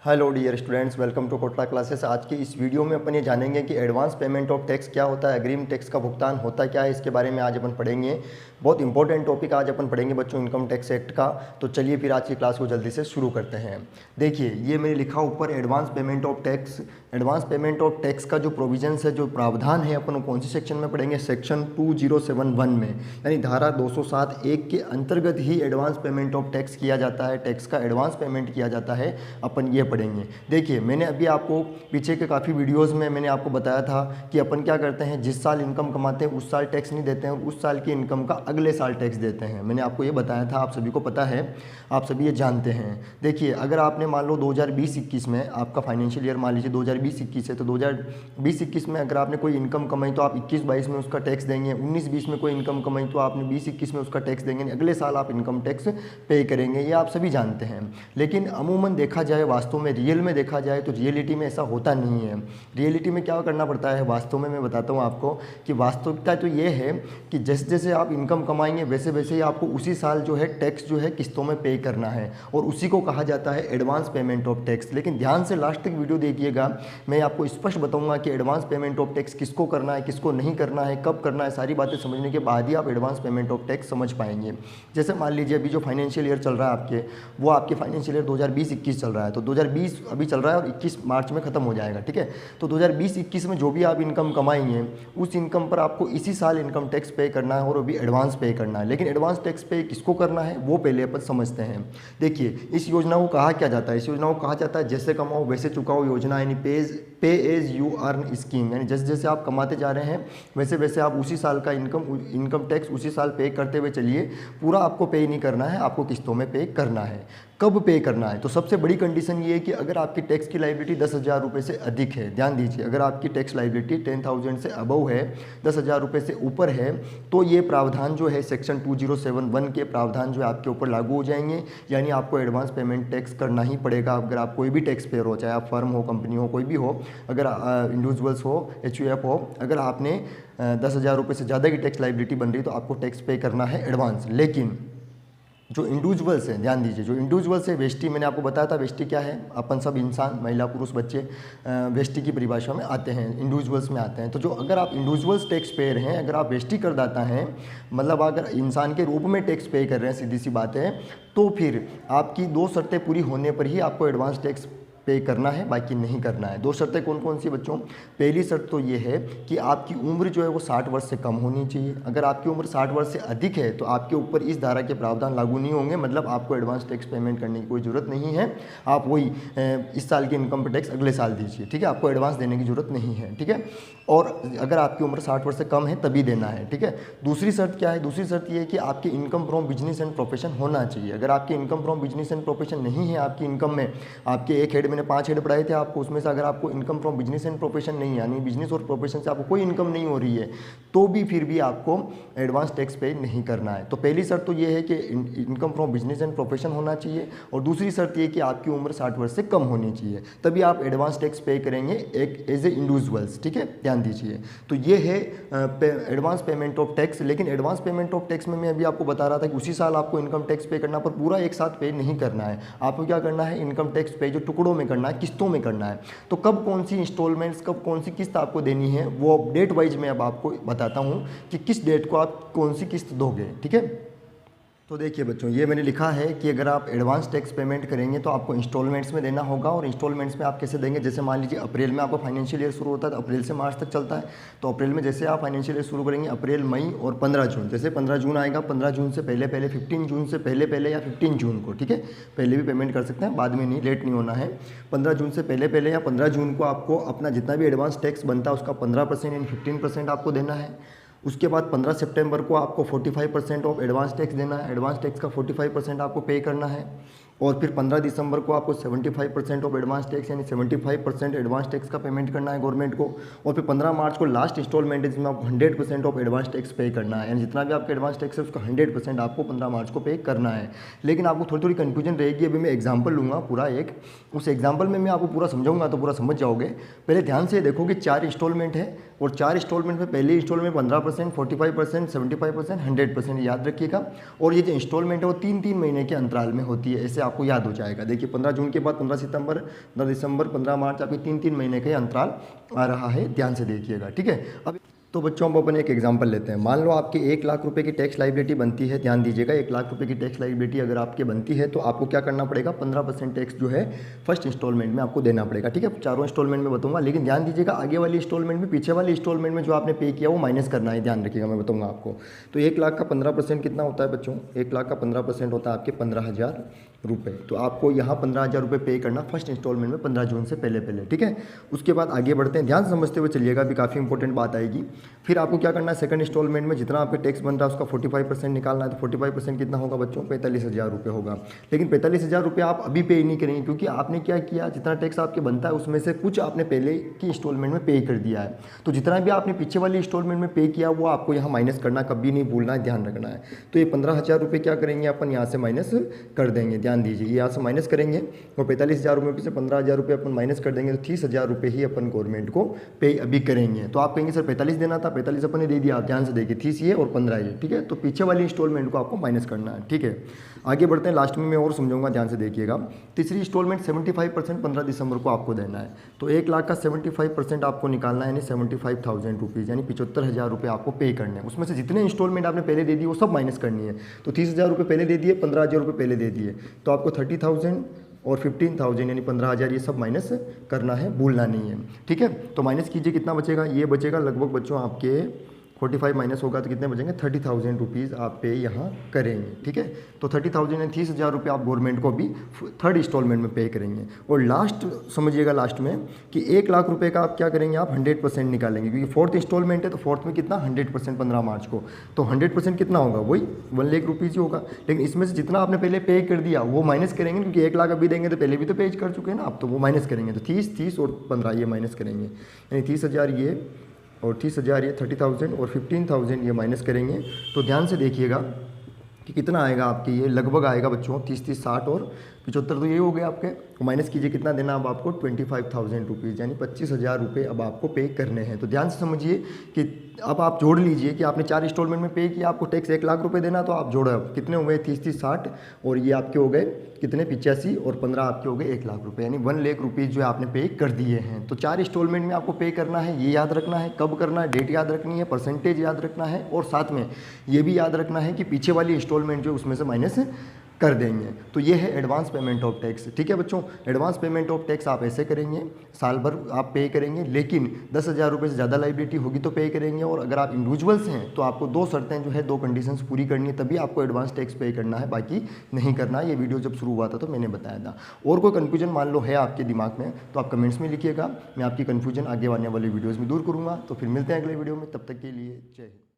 Hello dear students, welcome to Kotla classes. आज की इस वीडियो में अपन ये जानेंगे कि एडवांस पेमेंट ऑफ टैक्स क्या होता है, अग्रिम टैक्स का भुगतान होता क्या है, इसके बारे में आज अपन पढ़ेंगे। बहुत इंपॉर्टेंट टॉपिक आज अपन पढ़ेंगे बच्चों, इनकम टैक्स एक्ट का। तो चलिए फिर आज की क्लास को जल्दी से शुरू करते हैं। देखिए ये मैंने लिखा ऊपर advance payment of tax. Advance payment of tax का जो प्रोविजंस है, जो प्रावधान है, अपन कौन सी सेक्शन में पढ़ेंगे? सेक्शन 2071 में, यानी धारा 207(1) के अंतर्गत ही एडवांस पेमेंट ऑफ टैक्स किया जाता है। टैक्स का एडवांस पेमेंट किया जाता है, अपन ये पढ़ेंगे। देखिए मैंने अभी आपको पीछे के काफ़ी वीडियोस में मैंने आपको बताया था कि अपन क्या करते हैं, जिस साल इनकम कमाते हैं उस साल टैक्स नहीं देते हैं, उस साल की इनकम का अगले साल टैक्स देते हैं। मैंने आपको ये बताया था, आप सभी को पता है, आप सभी ये जानते हैं। देखिए अगर आपने मान लो 2020-21 में आपका फाइनेंशियल ईयर मान लीजिए 2020-21 है, तो 2020-21 में अगर आपने कोई इनकम कमाई तो आप 21-22 में उसका टैक्स देंगे। 19-20 में कोई इनकम कमाई तो आपने 20-21 में उसका टैक्स देंगे। अगले साल आप इनकम टैक्स पे करेंगे, ये आप सभी जानते हैं। लेकिन अमूमन देखा जाए, वास्तव में रियल में देखा जाए तो रियलिटी में ऐसा होता नहीं है। रियलिटी में क्या करना पड़ता है वास्तव में, मैं बताता हूँ आपको कि वास्तविकता तो ये है कि जैसे जैसे आप इनकम कमाएंगे वैसे वैसे ही आपको उसी साल जो है टैक्स जो है किस्तों में पे करना है, और उसी को कहा जाता है एडवांस पेमेंट ऑफ टैक्स। लेकिन ध्यान से लास्ट तक वीडियो देखिएगा, मैं आपको स्पष्ट बताऊंगा कि एडवांस पेमेंट ऑफ टैक्स किसको करना है, किसको नहीं करना है, कब करना है। सारी बातें समझने के बाद ही आप एडवांस पेमेंट ऑफ टैक्स समझ पाएंगे। जैसे मान लीजिए अभी जो फाइनेंशियल ईयर चल रहा है आपके, वो आपके फाइनेंशियल ईयर 2020-21 चल रहा है। तो 2020 अभी चल रहा है और 21 मार्च में ख़त्म हो जाएगा, ठीक है। तो 2020-21 में जो भी आप इनकम कमाएंगे उस इनकम पर आपको इसी साल इनकम टैक्स पे करना है और अभी एडवांस पे करना है। लेकिन एडवांस टैक्स पे किसको करना है वो पहले अपन समझते हैं। देखिए इस योजना को कहा क्या जाता है? इस योजना को कहा जाता है जैसे कमाओ वैसे चुकाओ योजना, यानी पे एज यू अर्न स्कीम। यानी जैसे जैसे आप कमाते जा रहे हैं वैसे वैसे आप उसी साल का इनकम टैक्स उसी साल पे करते हुए चलिए। पूरा आपको पे नहीं करना है, आपको किस्तों में पे करना है। कब पे करना है? तो सबसे बड़ी कंडीशन ये है कि अगर आपकी टैक्स की लायबिलिटी 10,000 रुपये से अधिक है। ध्यान दीजिए, अगर आपकी टैक्स लायबिलिटी 10,000 से अबव है, 10,000 रुपये से ऊपर है, तो ये प्रावधान जो है सेक्शन 2071 के प्रावधान जो है आपके ऊपर लागू हो जाएंगे। यानी आपको एडवांस पेमेंट टैक्स करना ही पड़ेगा। अगर आप कोई भी टैक्स पेयर हो, चाहे आप फर्म हो, कंपनी हो, कोई भी हो, अगर इंडिविजुअल्स हो, HUF हो, अगर आपने 10,000 रुपये से ज़्यादा की टैक्स लायबिलिटी बन रही है तो आपको टैक्स पे करना है एडवांस। लेकिन जो इंडिविजुअल्स हैं, ध्यान दीजिए, जो इंडिविजुअल्स है, वेस्टी मैंने आपको बताया था, वेस्टी क्या है? अपन सब इंसान, महिला पुरुष बच्चे वेस्टी की परिभाषा में आते हैं, इंडिविजुअल्स में आते हैं। तो जो अगर आप इंडिविजुअल्स टैक्स पेयर हैं, अगर आप वेस्टी करदाता हैं, मतलब अगर इंसान के रूप में टैक्स पे कर रहे हैं, सीधी सी बात है, तो फिर आपकी 2 शर्तें पूरी होने पर ही आपको एडवांस टैक्स पे करना है, बाकी नहीं करना है। 2 शर्तें कौन कौन सी बच्चों? पहली शर्त तो ये है कि आपकी उम्र जो है वो 60 वर्ष से कम होनी चाहिए। अगर आपकी उम्र 60 वर्ष से अधिक है तो आपके ऊपर इस धारा के प्रावधान लागू नहीं होंगे, मतलब आपको एडवांस टैक्स पेमेंट करने की कोई ज़रूरत नहीं है। आप वही इस साल की इनकम पर टैक्स अगले साल दीजिए, ठीक है, आपको एडवांस देने की ज़रूरत नहीं है, ठीक है। और अगर आपकी उम्र 60 वर्ष से कम है तभी देना है, ठीक है। दूसरी शर्त क्या है? दूसरी शर्त ये है कि आपकी income from business and profession होना चाहिए। अगर आपकी income from business and profession नहीं है, आपकी इनकम में आपके एक हेड, मैंने 5 हेड पढ़ाए थे आपको, उसमें से अगर आपको income from business and profession नहीं है, यानी बिजनेस और प्रोफेशन से आपको कोई इनकम नहीं हो रही है, तो भी फिर भी आपको एडवांस टैक्स पे नहीं करना है। तो पहली शर्त तो ये है कि income from business and profession होना चाहिए, और दूसरी शर्त ये कि आपकी उम्र 60 वर्ष से कम होनी चाहिए, तभी आप एडवांस टैक्स पे करेंगे एक एज ए इंडिविजुअल्स, ठीक है, ध्यान दीजिए। तो ये है एडवांस पेमेंट ऑफ टैक्स। लेकिन एडवांस पेमेंट ऑफ टैक्स में मैं अभी आपको बता रहा था कि उसी साल आपको इनकम टैक्स पे करना, पर पूरा एक साथ पे नहीं करना है। आपको क्या करना है? इनकम टैक्स पे जो टुकड़ों में करना है, किस्तों में करना है। तो कब कौन सी इंस्टॉलमेंट्स, कब कौन सी किस्त आपको देनी है, वो डेट वाइज मैं अब आपको बताता हूँ कि किस डेट को आप कौन सी किस्त दोगे, ठीक है। तो देखिए बच्चों, ये मैंने लिखा है कि अगर आप एडवांस टैक्स पेमेंट करेंगे तो आपको इंस्टॉलमेंट्स में देना होगा। और इंस्टॉलमेंट्स में आप कैसे देंगे? जैसे मान लीजिए अप्रैल में आपका फाइनेंशियल ईयर शुरू होता है, तो अप्रैल से मार्च तक चलता है। तो अप्रैल में जैसे आप फाइनेंशियल ईयर शुरू करेंगे, अप्रैल, मई और 15 जून, जैसे 15 जून आएगा, 15 जून से पहले पहले, 15 जून से पहले पहले या 15 जून को, ठीक है, पहले भी पेमेंट कर सकते हैं, बाद में नहीं, लेट नहीं होना है। 15 जून से पहले पहले या 15 जून को आपको अपना जितना भी एडवांस टैक्स बनता है उसका 15% यानी 15% आपको देना है। उसके बाद 15 सितंबर को आपको 45% ऑफ एडवांस टैक्स देना है। एडवांस टैक्स का 45% आपको पे करना है। और फिर 15 दिसंबर को आपको 75% ऑफ एडवांस टैक्स यानी 75% एडवांस टैक्स का पेमेंट करना है गवर्नमेंट को। और फिर 15 मार्च को लास्ट इंस्टॉलमेंट है जिसमें आपको 100% ऑफ एडवांस टैक्स पे करना है, यानी जितना भी आपका एडवांस टैक्स है उसका 100% आपको 15 मार्च को पे करना है। लेकिन आपको थोड़ी थोड़ी कन्फ्यूजन रहेगी, अभी मैं एग्जाम्पल लूँगा पूरा एक, उस एग्जाम्पल में मैं आपको पूरा समझाऊंगा तो पूरा समझ जाओगे। पहले ध्यान से देखो कि 4 इंस्टॉलमेंट है और 4 इंस्टॉलमेंट में पहले इंस्टॉलमेंट 15%, 45%, 75%, 100% याद रखिएगा। और ये जो इंस्टॉलमेंट है वो 3-3 महीने के अंतराल में होती है, ऐसे आपको याद हो जाएगा। देखिए 15 जून के बाद 15 सितंबर, 15 दिसंबर, 15 मार्च, आपके 3-3 महीने के अंतराल आ रहा है, ध्यान से देखिएगा, ठीक है। अब तो बच्चों हम अपन एक एग्जांपल लेते हैं। मान लो आपके 1 लाख रुपए की टैक्स लायबिलिटी बनती है, ध्यान दीजिएगा 1 लाख रुपए की टैक्स लायबिलिटी अगर आपके बनती है तो आपको क्या करना पड़ेगा, 15% टैक्स जो है फर्स्ट इंस्टॉलमेंट में आपको देना पड़ेगा, ठीक है। चारों इंस्टॉलमेंट में बताऊंगा, लेकिन ध्यान दीजिएगा आगे वाली इंस्टॉलमेंट में, पीछे वाली इंस्टॉलमेंट में जो आपने पे किया वो माइनस करना है, ध्यान रखिएगा, मैं बताऊंगा आपको। तो 1 लाख का 15% कितना होता है बच्चों, 1 लाख का 15% होता है आपके 15,000 रुपये। तो आपको यहाँ 15,000 रुपये पे करना फर्स्ट इंस्टॉलमेंट में 15 जून से पहले, ठीक है। उसके बाद आगे बढ़ते हैं, ध्यान समझते हुए चलिएगा, अभी काफ़ी इंपॉर्टेंट बात आएगी। फिर आपको क्या करना है, सेकंड इंस्टॉलमेंट में जितना आपके टैक्स बन रहा है उसका 45% निकालना है। तो 45% कितना होगा बच्चों, 45,000 रुपये होगा। लेकिन 45,000 रुपये आप अभी पे नहीं करेंगे, क्योंकि आपने क्या किया, जितना टैक्स आपके बनता है उसमें से कुछ आपने पहले की इंस्टॉलमेंट में पे कर दिया है। तो जितना भी आपने पीछे वाली इंस्टॉलमेंट में पे किया वो आपको यहाँ माइनस करना, कभी नहीं भूलना है, ध्यान रखना है। तो ये 15,000 रुपये क्या करेंगे अपन यहाँ से माइनस कर देंगे, ध्यान दीजिए, यहाँ से माइनस करेंगे और 45,000 रुपये से 15,000 रुपये अपन माइनस कर देंगे, तो 30,000 रुपये ही अपन गवर्नमेंट को पे अभी करेंगे। तो आप कहेंगे सर 45 देना था, 45 अपन ने दे दिया, ध्यान से देखिए 30 ये और 15 ये, ठीक है। तो पीछे वाली इंस्टॉलमेंट को आपको माइनस करना है, ठीक है। आगे बढ़ते हैं, लास्ट में मैं और समझाऊंगा, ध्यान से देखिएगा। तीसरी इंस्टॉलमेंट 75% 15 दिसंबर को आपको देना है। तो 1 लाख का 75% आपको निकालना है, यानी 75,000 रुपीज़, यानी 75,000 रुपये आपको पे करने हैं। उसमें से जितने इंस्टॉलमेंट आपने पहले दे दी वो सब माइनस करनी है। तो 30,000 रुपये पहले दे दिए, 15,000 रुपये पहले दे दिए, तो आपको 30,000 और 15,000 यानी 15,000 ये सब माइनस करना है, भूलना नहीं है, ठीक है। तो माइनस कीजिए, कितना बचेगा, ये बचेगा लगभग बच्चों आपके 45 माइनस होगा तो कितने बचेंगे, 30,000 रुपीज़ आप पे यहाँ करेंगे, ठीक है। तो 30,000 यानी 30,000 रुपये आप गवर्नमेंट को भी थर्ड इंस्टॉलमेंट में पे करेंगे। और लास्ट समझिएगा, लास्ट में कि 1 लाख रुपए का आप क्या करेंगे, आप 100% निकालेंगे, क्योंकि फोर्थ इंस्टॉलमेंट है तो फोर्थ में कितना 100% 15 मार्च को, तो 100% कितना होगा, वही 1 लाख रुपीज़ ही होगा। लेकिन इसमें से जितना आपने पहले पे कर दिया वो माइनस करेंगे, क्योंकि 1 लाख अभी देंगे तो पहले भी तो पे कर चुके हैं ना आप, तो वो माइनस करेंगे। तो 30 और 15 ये माइनस करेंगे, यानी 30,000 ये और 30,000 ये 30,000 और 15,000 ये माइनस करेंगे। तो ध्यान से देखिएगा कि कितना आएगा आपके, ये लगभग आएगा बच्चों 30, 60 और 75, तो ये हो गए आपके। माइनस कीजिए कितना देना अब आपको, 25,000 रुपीज़, यानी 25,000 रुपये अब आपको पे करने हैं। तो ध्यान से समझिए कि अब आप जोड़ लीजिए कि आपने 4 इंस्टॉलमेंट में पे किया, आपको टैक्स 1 लाख रुपए देना, तो आप जोड़ा कितने हो गए, 30, 60 और ये आपके हो गए कितने, 85 और 15 आपके हो गए 1 लाख रुपए, यानी 1 लाख रुपीज़ जो आपने पे कर दिए हैं। तो 4 इंस्टॉलमेंट में आपको पे करना है, ये याद रखना है, कब करना है, डेट याद रखनी है, परसेंटेज याद रखना है, और साथ में ये भी याद रखना है कि पीछे वाली इंस्टॉलमेंट जो उसमें से माइनस कर देंगे। तो ये है एडवांस पेमेंट ऑफ टैक्स, ठीक है बच्चों। एडवांस पेमेंट ऑफ टैक्स आप ऐसे करेंगे, साल भर आप पे करेंगे, लेकिन 10,000 रुपये से ज़्यादा लाइबिलिटी होगी तो पे करेंगे। और अगर आप इंडिविजुअल्स हैं तो आपको 2 शर्तें जो है, 2 कंडीशंस पूरी करनी है, तभी आपको एडवांस टैक्स पे करना है, बाकी नहीं करना है। ये वीडियो जब शुरू हुआ था तो मैंने बताया था। और कोई कन्फ्यूजन मान लो है आपके दिमाग में तो आप कमेंट्स में लिखिएगा, मैं आपकी कन्फ्यूजन आगे आने वाले वीडियोज़ में दूर करूँगा। तो फिर मिलते हैं अगले वीडियो में, तब तक के लिए जय हिंद।